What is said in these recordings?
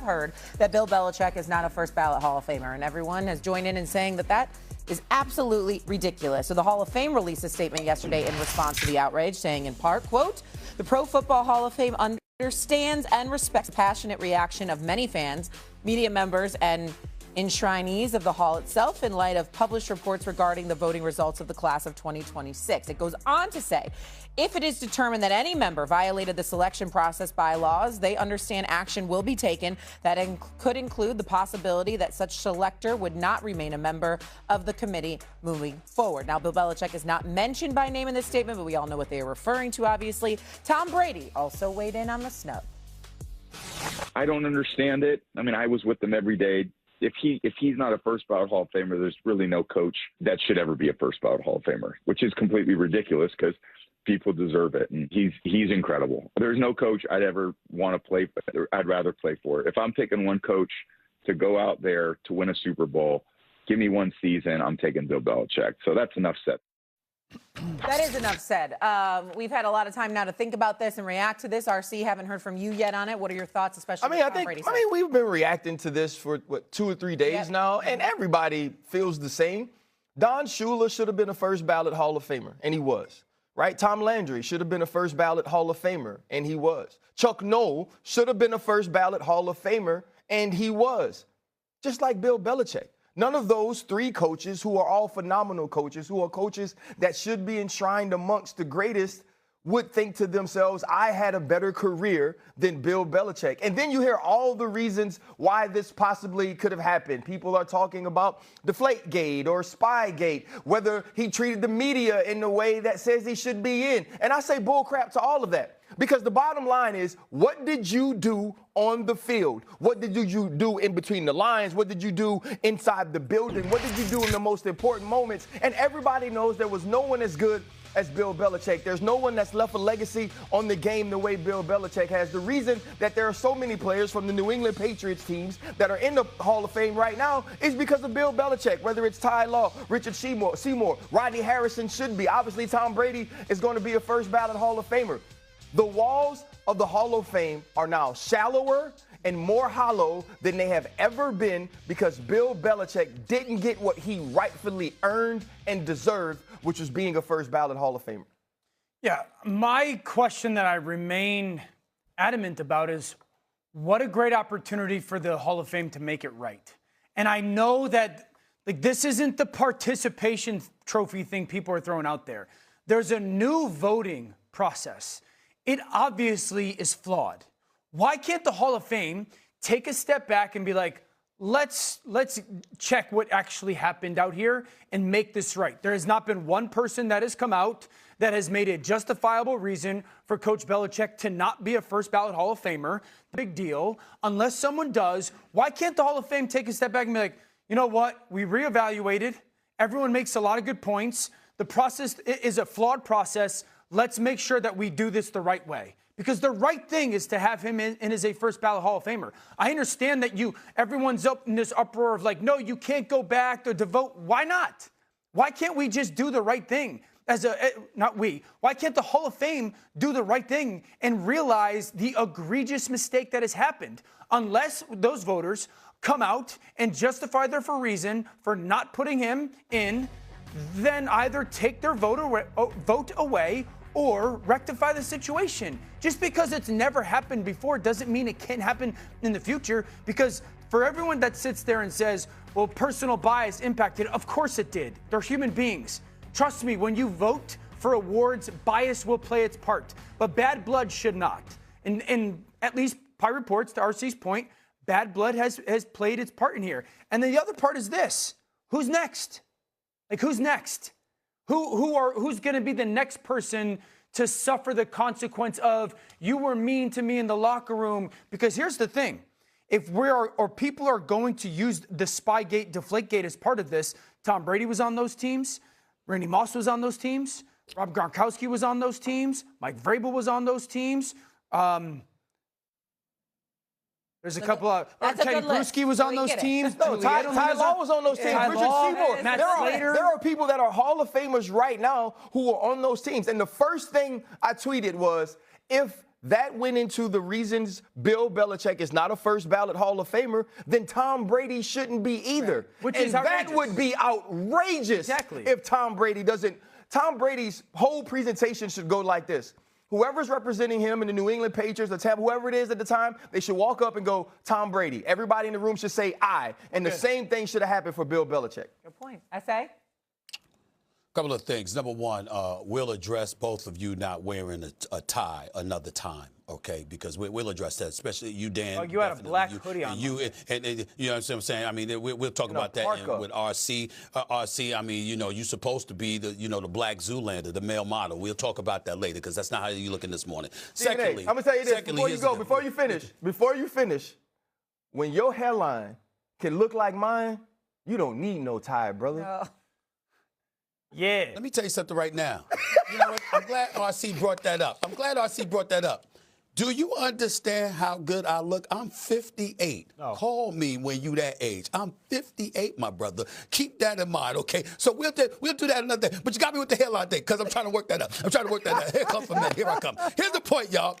heard that Bill Belichick is not a first ballot Hall of Famer, and everyone has joined in saying that that is absolutely ridiculous. So the Hall of Fame released a statement yesterday in response to the outrage, saying in part, quote, "The Pro Football Hall of Fame understands and respects the passionate reaction of many fans, media members, and enshrinees of the hall itself in light of published reports regarding the voting results of the class of 2026. It goes on to say, if it is determined that any member violated the selection process bylaws, they understand action will be taken that could include the possibility that such selector would not remain a member of the committee moving forward. Now, Bill Belichick is not mentioned by name in this statement, but we all know what they are referring to, obviously. Tom Brady also weighed in on the snub. I don't understand it. I mean, I was with them every day. If he's not a first ballot Hall of Famer, there's really no coach that should ever be a first ballot Hall of Famer, which is completely ridiculous because people deserve it. And he's incredible. There's no coach I'd ever want to play for. I'd rather play for. If I'm picking one coach to go out there to win a Super Bowl, give me one season, I'm taking Bill Belichick. So that's enough said. That is enough said. We've had a lot of time now to think about this and react to this. RC, haven't heard from you yet on it. What are your thoughts, especially? I mean, we've been reacting to this for 2 or 3 days now, and everybody feels the same. Don Shula should have been a first ballot Hall of Famer, and he was. Right? Tom Landry should have been a first ballot Hall of Famer, and he was. Chuck Noll should have been a first ballot Hall of Famer, and he was. Just like Bill Belichick. None of those 3 coaches, who are all phenomenal coaches, who are coaches that should be enshrined amongst the greatest, would think to themselves, I had a better career than Bill Belichick. And then you hear all the reasons why this possibly could have happened. People are talking about Deflategate or Spygate, whether he treated the media in the way that says he should be in. And I say bullcrap to all of that. Because the bottom line is, what did you do on the field? What did you do in between the lines? What did you do inside the building? What did you do in the most important moments? And everybody knows there was no one as good as Bill Belichick. There's no one that's left a legacy on the game the way Bill Belichick has. The reason that there are so many players from the New England Patriots teams that are in the Hall of Fame right now is because of Bill Belichick, whether it's Ty Law, Richard Seymour, Rodney Harrison should be. Obviously, Tom Brady is going to be a first ballot Hall of Famer. The walls of the Hall of Fame are now shallower and more hollow than they have ever been because Bill Belichick didn't get what he rightfully earned and deserved, which was being a first ballot Hall of Famer. Yeah, my question that I remain adamant about is what a great opportunity for the Hall of Fame to make it right. And I know that this isn't the participation trophy thing people are throwing out there. There's a new voting process. It obviously is flawed. Why can't the Hall of Fame take a step back and be like, let's check what actually happened out here and make this right? There has not been one person that has come out that has made a justifiable reason for Coach Belichick to not be a first ballot Hall of Famer. Big deal. Unless someone does, why can't the Hall of Fame take a step back and be like, you know what? We reevaluated. Everyone makes a lot of good points. The process is a flawed process. Let's make sure that we do this the right way. Because the right thing is to have him in as a first ballot Hall of Famer. I understand that everyone's up in this uproar of like, no, you can't go back to vote. Why not? Why can't we just do the right thing? Why can't the Hall of Fame do the right thing and realize the egregious mistake that has happened? Unless those voters come out and justify their reason for not putting him in, then either take their vote away or rectify the situation. Just because it's never happened before doesn't mean it can't happen in the future, because for everyone that sits there and says, well, personal bias impacted, of course it did. They're human beings. Trust me, when you vote for awards, bias will play its part, but bad blood should not. And at least by reports, to RC's point, bad blood has played its part in here. And then the other part is this: who's next? Like, who's next? Who's going to be the next person to suffer the consequence of you were mean to me in the locker room? Because here's the thing. If people are going to use the Spygate, Deflategate as part of this, Tom Brady was on those teams, Randy Moss was on those teams, Rob Gronkowski was on those teams, Mike Vrabel was on those teams. There's a couple of Teddy Bruschi was on those teams. No, Ty Law was on those teams. Richard Seymour. There are people that are Hall of Famers right now who are on those teams. And the first thing I tweeted was, if that went into the reasons Bill Belichick is not a first ballot Hall of Famer, then Tom Brady shouldn't be either. Right. Which and is that would be outrageous if Tom Brady doesn't. Tom Brady's whole presentation should go like this. Whoever's representing him in the New England Patriots, the Tampa, whoever it is at the time, they should walk up and go, Tom Brady. Everybody in the room should say, I. And the same thing should have happened for Bill Belichick. Good point. S.A.? Couple of things. Number one, we'll address both of you not wearing a tie another time, okay? Because we'll address that, especially you, Dan. Oh, you had a black hoodie on. And you know what I'm saying? I mean, we'll talk about that with RC. RC, I mean, you know, you're supposed to be the black Zoolander, the male model. We'll talk about that later because that's not how you're looking this morning. Secondly, I'm going to tell you this before you finish, when your hairline can look like mine, you don't need no tie, brother. No. Yeah. Let me tell you something right now. You know what? I'm glad RC brought that up. Do you understand how good I look? I'm 58. Oh. Call me when you that age. I'm 58, my brother. Keep that in mind, okay? So we'll do that another day. But you got me with the hairline thing because I'm trying to work that up. Here comes for me. Here I come. Here's the point, y'all.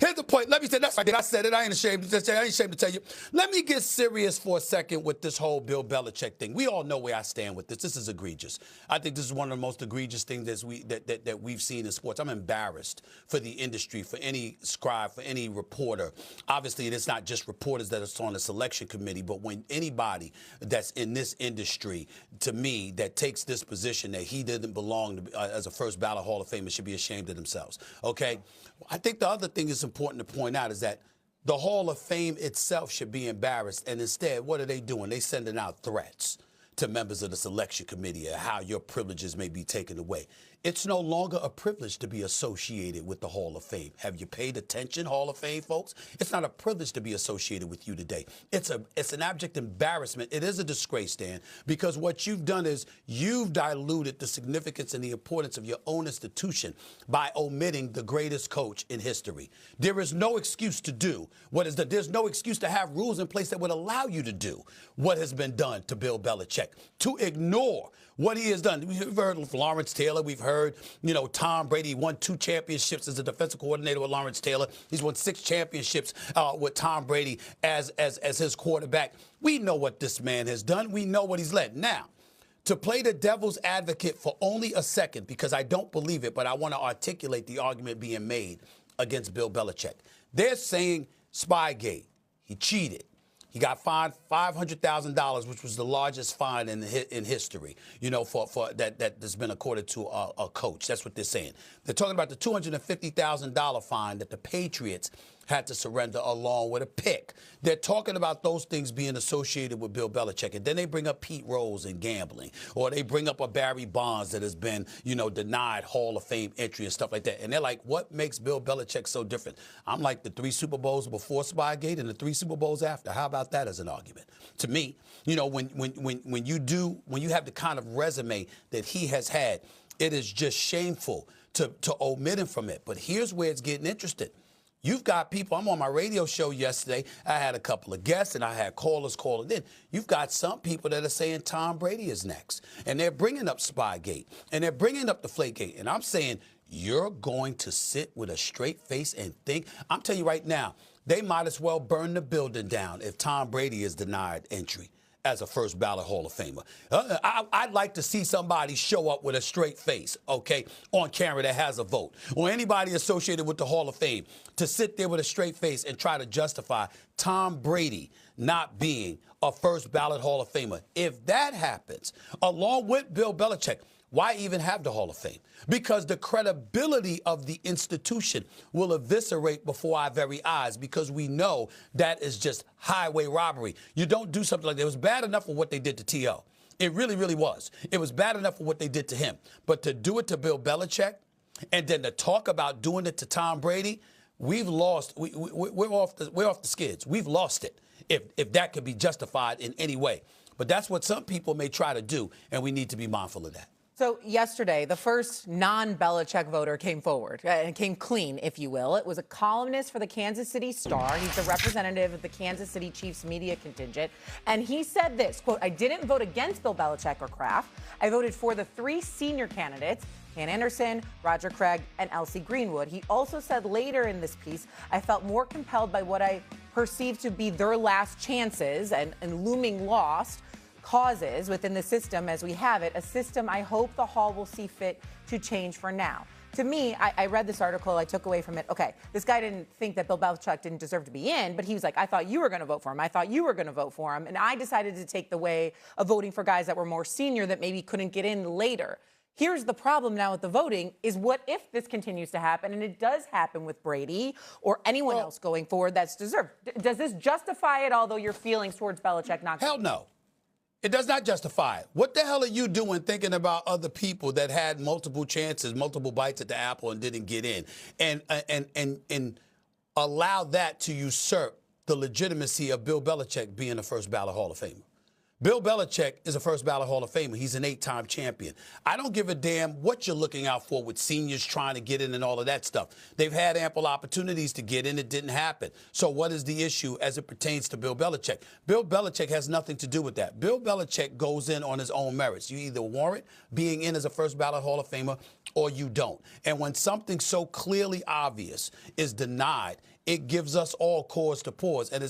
Here's the point. Let me say that's right. I said it. I ain't ashamed to tell you. Let me get serious for a second with this whole Bill Belichick thing. We all know where I stand with this. This is egregious. I think this is one of the most egregious things that we've seen in sports. I'm embarrassed for the industry, for any scribe, for any reporter. Obviously, it's not just reporters that are on the selection committee, but when anybody that's in this industry, to me, that takes this position that he didn't belong to, as a first ballot Hall of Famer should be ashamed of themselves. Okay? I think the other thing is important to point out is that the Hall of Fame itself should be embarrassed. And instead, what are they doing? They're sending out threats to members of the selection committee of how your privileges may be taken away. It's no longer a privilege to be associated with the Hall of Fame. Have you paid attention, Hall of Fame folks? It's not a privilege to be associated with you today. It's an abject embarrassment. It is a disgrace, Dan, because what you've done is you've diluted the significance and the importance of your own institution by omitting the greatest coach in history. There is no excuse to do what is done. There's no excuse to have rules in place that would allow you to do what has been done to Bill Belichick, to ignore what he has done. We've heard of Lawrence Taylor. We've heard, Tom Brady won 2 championships as a defensive coordinator with Lawrence Taylor. He's won 6 championships with Tom Brady as his quarterback. We know what this man has done. We know what he's led. Now, to play the devil's advocate for only a second, because I don't believe it, but I want to articulate the argument being made against Bill Belichick. They're saying Spygate. He cheated. He got fined $500,000, which was the largest fine in history, for that's been accorded to a coach. That's what they're saying. They're talking about the $250,000 fine that the Patriots had to surrender along with a pick. They're talking about those things being associated with Bill Belichick. And then they bring up Pete Rose and gambling, or they bring up a Barry Bonds that has been, denied Hall of Fame entry and stuff like that. And they're like, what makes Bill Belichick so different? I'm like the 3 Super Bowls before Spygate and the 3 Super Bowls after. How about that as an argument? To me, when you have the kind of resume that he has had, it is just shameful to omit him from it. But here's where it's getting interesting. You've got people, I'm on my radio show yesterday, I had a couple of guests and I had callers calling in. You've got some people that are saying Tom Brady is next. And they're bringing up Spygate and they're bringing up the Deflategate. And I'm saying you're going to sit with a straight face and think, I'm telling you right now, they might as well burn the building down if Tom Brady is denied entry as a first ballot Hall of Famer. I'd like to see somebody show up with a straight face, okay, on camera that has a vote, or anybody associated with the Hall of Fame to sit there with a straight face and try to justify Tom Brady not being a first ballot Hall of Famer. If that happens, along with Bill Belichick, why even have the Hall of Fame? Because the credibility of the institution will eviscerate before our very eyes, because we know that is just highway robbery. You don't do something like that. It was bad enough for what they did to T.O. It really, really was. It was bad enough for what they did to him. But to do it to Bill Belichick and then to talk about doing it to Tom Brady, we've lost. We're off the skids. We've lost it if that could be justified in any way. But that's what some people may try to do, and we need to be mindful of that. So yesterday, the first non-Belichick voter came forward and came clean, if you will. It was a columnist for the Kansas City Star. He's the representative of the Kansas City Chiefs media contingent. And he said this, quote, I didn't vote against Bill Belichick or Kraft. I voted for the 3 senior candidates, Ken Anderson, Roger Craig, and Elsie Greenwood. He also said later in this piece, I felt more compelled by what I perceived to be their last chances and looming lost causes within the system as we have it, a system I hope the Hall will see fit to change for now. To me, I read this article, I took away from it, okay, this guy didn't think that Bill Belichick didn't deserve to be in, but he was like, I thought you were going to vote for him. I thought you were going to vote for him. And I decided to take the way of voting for guys that were more senior that maybe couldn't get in later. Here's the problem now with the voting is what if this continues to happen, and it does happen with Brady or anyone else going forward that's deserved? Does this justify it, although your feelings towards Belichick not? Hell no. It does not justify it. What the hell are you doing thinking about other people that had multiple chances, multiple bites at the apple and didn't get in, and allow that to usurp the legitimacy of Bill Belichick being a first ballot Hall of Famer? Bill Belichick is a first ballot Hall of Famer. He's an 8-time champion. I don't give a damn what you're looking out for with seniors trying to get in and all of that stuff. They've had ample opportunities to get in. It didn't happen. So what is the issue as it pertains to Bill Belichick? Bill Belichick has nothing to do with that. Bill Belichick goes in on his own merits. You either warrant being in as a first ballot Hall of Famer or you don't. And when something so clearly obvious is denied, it gives us all cause to pause. And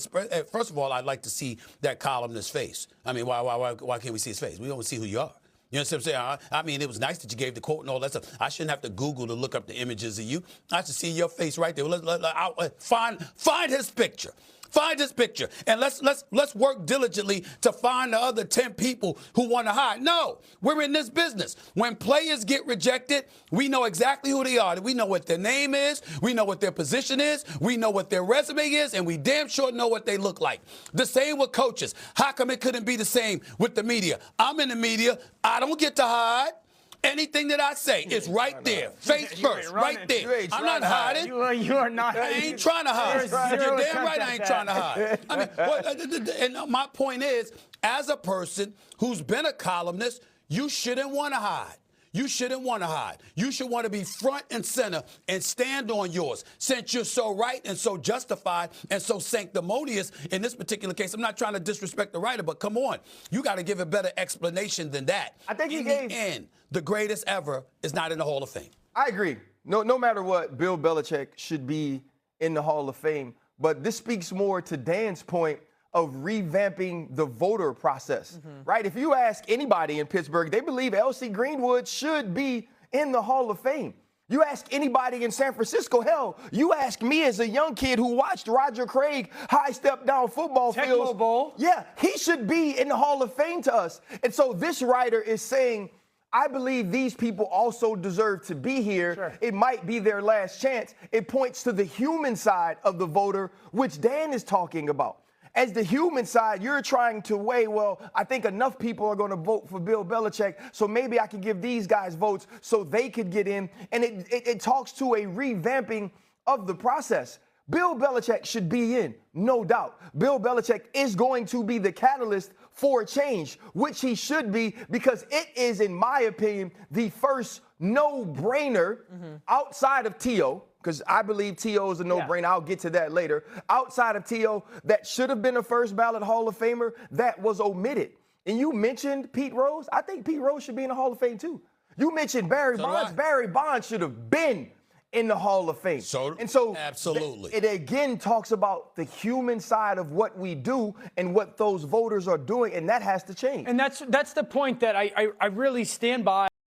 first of all, I'd like to see that columnist's face. I mean, why can't we see his face? We don't see who you are. You know what I'm saying? I mean, it was nice that you gave the quote and all that stuff. I shouldn't have to Google to look up the images of you. I should see your face right there. Find his picture. Find his picture, and let's work diligently to find the other 10 people who want to hide. No, we're in this business. When players get rejected, we know exactly who they are. We know what their name is. We know what their position is. We know what their resume is, and we damn sure know what they look like. The same with coaches. How come it couldn't be the same with the media? I'm in the media. I don't get to hide. Anything that I say is right there, face first, right there. I'm not hiding. You are not. I ain't trying to hide. You're damn right I ain't trying to hide. I mean, and my point is, as a person who's been a columnist, you shouldn't want to hide. You shouldn't want to hide. You should want to be front and center and stand on yours. Since you're so right and so justified and so sanctimonious in this particular case, I'm not trying to disrespect the writer, but come on. You got to give a better explanation than that. I think in the end, the greatest ever is not in the Hall of Fame. I agree. No matter what, Bill Belichick should be in the Hall of Fame. But this speaks more to Dan's point of revamping the voter process, right? If you ask anybody in Pittsburgh, they believe Elsie Greenwood should be in the Hall of Fame. You ask anybody in San Francisco, hell, you ask me as a young kid who watched Roger Craig high step down football fields. Bowl. Yeah, he should be in the Hall of Fame to us. And so this writer is saying, I believe these people also deserve to be here. Sure. It might be their last chance. It points to the human side of the voter, which Dan is talking about. As the human side, you're trying to weigh, well, I think enough people are going to vote for Bill Belichick, so maybe I can give these guys votes so they could get in. And it talks to a revamping of the process. Bill Belichick should be in, no doubt. Bill Belichick is going to be the catalyst for change, which he should be, because it is, in my opinion, the first no-brainer outside of T.O., because I believe T.O. is a no-brainer. I'll get to that later. Outside of T.O., that should have been a first ballot Hall of Famer, that was omitted. And you mentioned Pete Rose. I think Pete Rose should be in the Hall of Fame, too. You mentioned Barry Bonds. Barry Bonds should have been in the Hall of Fame. Absolutely. It again talks about the human side of what we do and what those voters are doing, and that has to change. And that's the point that I really stand by.